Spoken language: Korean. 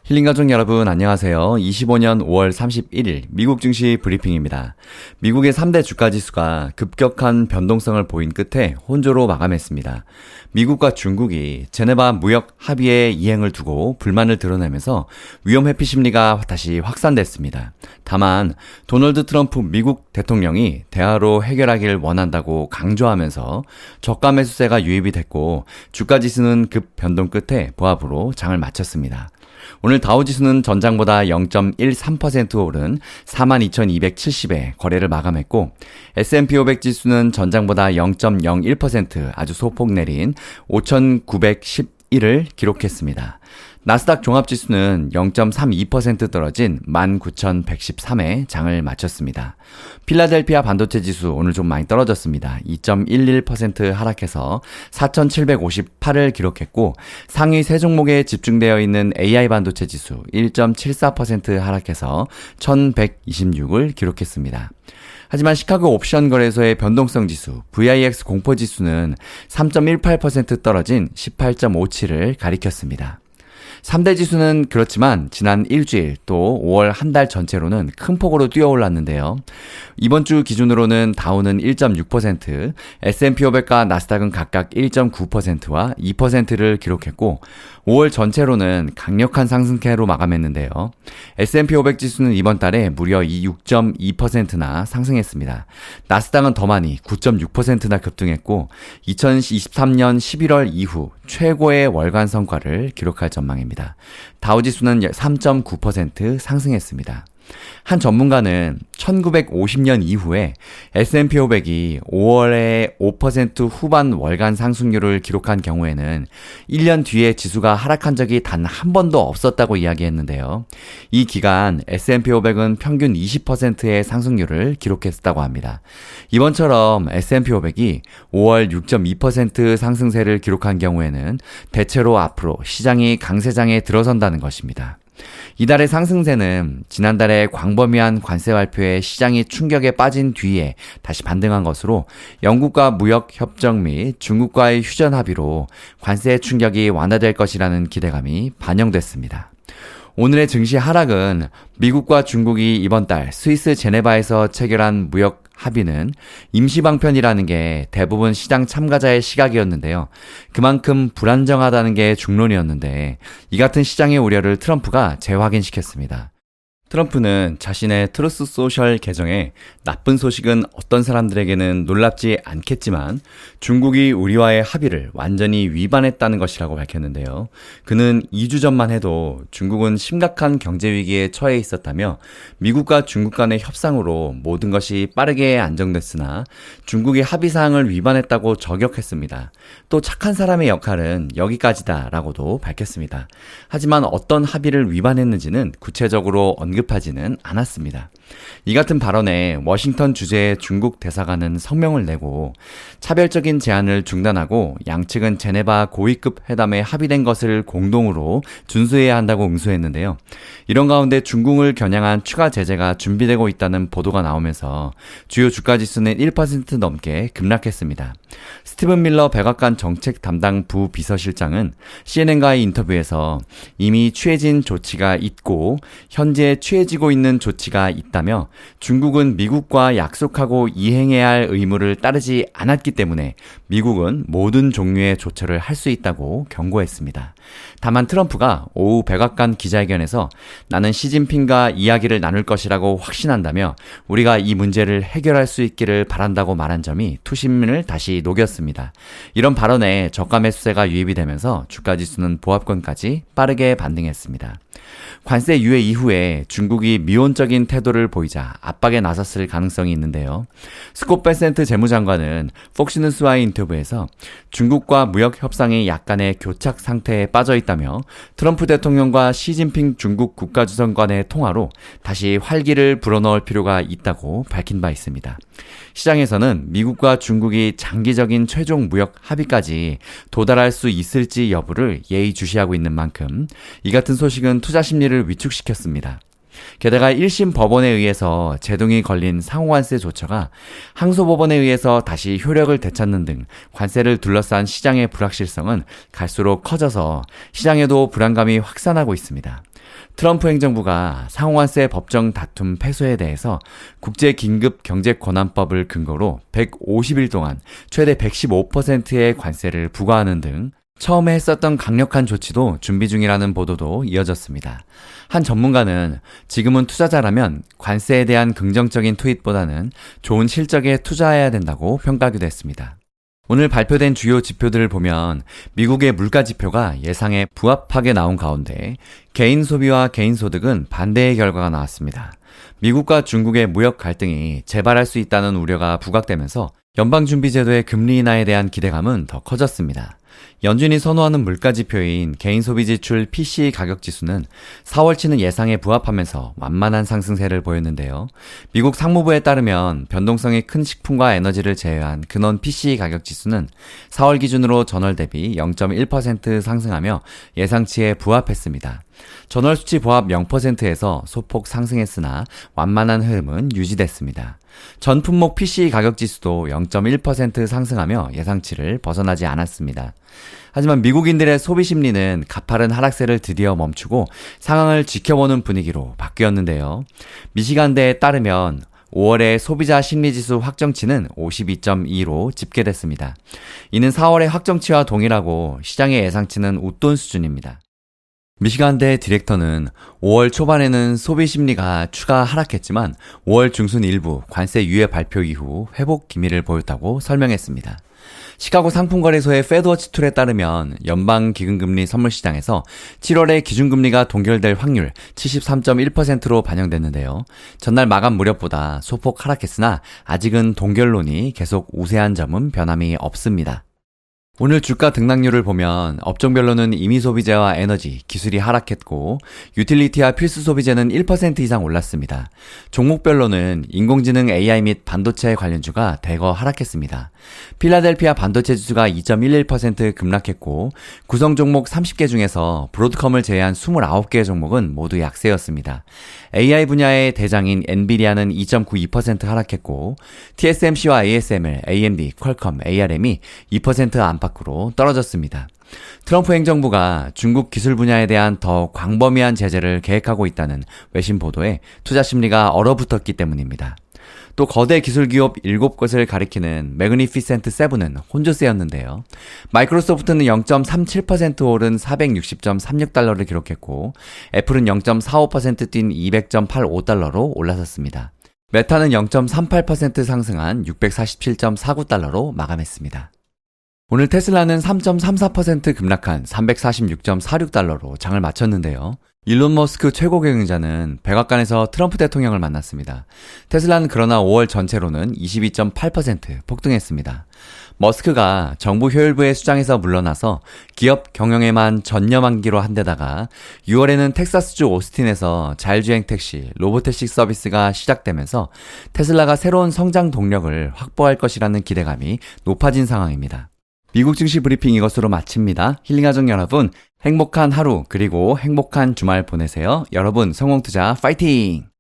힐링가족 여러분 안녕하세요. 25년 5월 31일 미국 증시 브리핑입니다. 미국의 3대 주가지수가 급격한 변동성을 보인 끝에 혼조로 마감했습니다. 미국과 중국이 제네바 무역 합의의 이행을 두고 불만을 드러내면서 위험 회피 심리가 다시 확산됐습니다. 다만 도널드 트럼프 미국 대통령이 대화로 해결하길 원한다고 강조하면서 저가 매수세가 유입이 됐고 주가지수는 급 변동 끝에 보합으로 장을 마쳤습니다. 오늘 다우지수는 전장보다 0.13% 오른 42,270에 거래를 마감했고 S&P 500 지수는 전장보다 0.01% 아주 소폭 내린 5,911을 기록했습니다. 나스닥 종합지수는 0.32% 떨어진 19,113에 장을 마쳤습니다. 필라델피아 반도체 지수 오늘 좀 많이 떨어졌습니다. 2.11% 하락해서 4,758을 기록했고 상위 세 종목에 집중되어 있는 AI 반도체 지수 1.74% 하락해서 1,126을 기록했습니다. 하지만 시카고 옵션 거래소의 변동성 지수 VIX 공포 지수는 3.18% 떨어진 18.57을 가리켰습니다. 3대 지수는 그렇지만 지난 일주일 또 5월 한 달 전체로는 큰 폭으로 뛰어올랐는데요. 이번 주 기준으로는 다우는 1.6%, S&P 500과 나스닥은 각각 1.9%와 2%를 기록했고 5월 전체로는 강력한 상승세로 마감했는데요. S&P 500 지수는 이번 달에 무려 6.2%나 상승했습니다. 나스닥은 더 많이 9.6%나 급등했고 2023년 11월 이후 최고의 월간 성과를 기록할 전망입니다. 다우지수는 3.9% 상승했습니다. 한 전문가는 1950년 이후에 S&P 500이 5월에 5% 후반 월간 상승률을 기록한 경우에는 1년 뒤에 지수가 하락한 적이 단 한 번도 없었다고 이야기했는데요. 이 기간 S&P 500은 평균 20%의 상승률을 기록했다고 합니다. 이번처럼 S&P 500이 5월 6.2% 상승세를 기록한 경우에는 대체로 앞으로 시장이 강세장에 들어선다는 것입니다. 이달의 상승세는 지난달에 광범위한 관세 발표에 시장이 충격에 빠진 뒤에 다시 반등한 것으로 영국과 무역 협정 및 중국과의 휴전 합의로 관세 충격이 완화될 것이라는 기대감이 반영됐습니다. 오늘의 증시 하락은 미국과 중국이 이번 달 스위스 제네바에서 체결한 무역 합의는 임시방편이라는 게 대부분 시장 참가자의 시각이었는데요. 그만큼 불안정하다는 게 중론이었는데 이 같은 시장의 우려를 트럼프가 재확인시켰습니다. 트럼프는 자신의 트루스 소셜 계정에 나쁜 소식은 어떤 사람들에게는 놀랍지 않겠지만 중국이 우리와의 합의를 완전히 위반했다는 것이라고 밝혔는데요. 그는 2주 전만 해도 중국은 심각한 경제위기에 처해 있었다며 미국과 중국 간의 협상으로 모든 것이 빠르게 안정됐으나 중국이 합의사항을 위반했다고 저격했습니다. 또 착한 사람의 역할은 여기까지다 라고도 밝혔습니다. 하지만 어떤 합의를 위반했는지는 구체적으로 언급하지는 않았습니다. 이 같은 발언에 워싱턴 주재의 중국 대사관은 성명을 내고 차별적인 제한을 중단하고 양측은 제네바 고위급 회담에 합의된 것을 공동으로 준수해야 한다고 응수했는데요. 이런 가운데 중국을 겨냥한 추가 제재가 준비되고 있다는 보도가 나오면서 주요 주가지수는 1% 넘게 급락했습니다. 스티븐 밀러 백악관 정책 담당 부비서실장은 CNN과의 인터뷰에서 이미 취해진 조치가 있고 현재 취해지고 있는 조치가 있다며 중국은 미국과 약속하고 이행해야 할 의무를 따르지 않았기 때문에 미국은 모든 종류의 조처를 할 수 있다고 경고했습니다. 다만 트럼프가 오후 백악관 기자회견에서 나는 시진핑과 이야기를 나눌 것이라고 확신한다며 우리가 이 문제를 해결할 수 있기를 바란다고 말한 점이 투심을 다시 녹였습니다. 이런 발언에 저가 매수세가 유입이 되면서 주가지수는 보합권까지 빠르게 반등했습니다. 관세 유예 이후에 중국이 미온적인 태도를 보이자 압박에 나섰을 가능성이 있는데요. 스콧 베센트 재무장관은 폭스뉴스와의 인터뷰에서 중국과 무역 협상이 약간의 교착 상태에 빠져 있다며 트럼프 대통령과 시진핑 중국 국가주석 간의 통화로 다시 활기를 불어넣을 필요가 있다고 밝힌 바 있습니다. 시장에서는 미국과 중국이 장기적인 최종 무역 합의까지 도달할 수 있을지 여부를 예의주시하고 있는 만큼 이 같은 소식은 투자 심리를 위축시켰습니다. 게다가 1심 법원에 의해서 제동이 걸린 상호관세 조처가 항소법원에 의해서 다시 효력을 되찾는 등 관세를 둘러싼 시장의 불확실성은 갈수록 커져서 시장에도 불안감이 확산하고 있습니다. 트럼프 행정부가 상호관세 법정 다툼 패소에 대해서 국제긴급경제권한법을 근거로 150일 동안 최대 115%의 관세를 부과하는 등 처음에 했었던 강력한 조치도 준비 중이라는 보도도 이어졌습니다. 한 전문가는 지금은 투자자라면 관세에 대한 긍정적인 투입보다는 좋은 실적에 투자해야 된다고 평가하기도 했습니다. 오늘 발표된 주요 지표들을 보면 미국의 물가 지표가 예상에 부합하게 나온 가운데 개인 소비와 개인 소득은 반대의 결과가 나왔습니다. 미국과 중국의 무역 갈등이 재발할 수 있다는 우려가 부각되면서 연방준비제도의 금리 인하에 대한 기대감은 더 커졌습니다. 연준이 선호하는 물가 지표인 개인 소비 지출 PCE 가격 지수는 4월치는 예상에 부합하면서 완만한 상승세를 보였는데요. 미국 상무부에 따르면 변동성이 큰 식품과 에너지를 제외한 근원 PCE 가격 지수는 4월 기준으로 전월 대비 0.1% 상승하며 예상치에 부합했습니다. 전월 수치 보합 0%에서 소폭 상승했으나 완만한 흐름은 유지됐습니다. 전 품목 PCE 가격 지수도 0.1% 상승하며 예상치를 벗어나지 않았습니다. 하지만 미국인들의 소비 심리는 가파른 하락세를 드디어 멈추고 상황을 지켜보는 분위기로 바뀌었는데요. 미시간대에 따르면 5월의 소비자 심리지수 확정치는 52.2로 집계됐습니다. 이는 4월의 확정치와 동일하고 시장의 예상치는 웃돈 수준입니다. 미시간대 디렉터는 5월 초반에는 소비 심리가 추가 하락했지만 5월 중순 일부 관세 유예 발표 이후 회복 기미를 보였다고 설명했습니다. 시카고 상품거래소의 페드워치 툴에 따르면 연방 기금금리 선물시장에서 7월에 기준금리가 동결될 확률 73.1%로 반영됐는데요. 전날 마감 무렵보다 소폭 하락했으나 아직은 동결론이 계속 우세한 점은 변함이 없습니다. 오늘 주가 등락률을 보면 업종별로는 임의소비재와 에너지, 기술이 하락했고 유틸리티와 필수 소비재는 1% 이상 올랐습니다. 종목별로는 인공지능 AI 및 반도체 관련주가 대거 하락했습니다. 필라델피아 반도체 지수가 2.11% 급락했고 구성 종목 30개 중에서 브로드컴을 제외한 29개의 종목은 모두 약세였습니다. AI 분야의 대장인 엔비디아는 2.92% 하락했고 TSMC와 ASML, AMD, 퀄컴, ARM이 2% 안팎으로 떨어졌습니다. 트럼프 행정부가 중국 기술 분야에 대한 더 광범위한 제재를 계획하고 있다는 외신 보도에 투자 심리가 얼어붙었기 때문입니다. 또 거대 기술 기업 7곳을 가리키는 매그니피센트 7은 혼조세였는데요. 마이크로소프트는 0.37% 오른 460.36달러를 기록했고 애플은 0.45% 뛴 200.85달러로 올라섰습니다. 메타는 0.38% 상승한 647.49달러로 마감했습니다. 오늘 테슬라는 3.34% 급락한 346.46달러로 장을 마쳤는데요. 일론 머스크 최고 경영자는 백악관에서 트럼프 대통령을 만났습니다. 테슬라는 그러나 5월 전체로는 22.8% 폭등했습니다. 머스크가 정부 효율부의 수장에서 물러나서 기업 경영에만 전념하기로 한 데다가 6월에는 텍사스주 오스틴에서 자율주행 택시, 로보택시 서비스가 시작되면서 테슬라가 새로운 성장 동력을 확보할 것이라는 기대감이 높아진 상황입니다. 미국 증시 브리핑 이것으로 마칩니다. 힐링가족 여러분, 행복한 하루 그리고 행복한 주말 보내세요. 여러분, 성공투자 파이팅!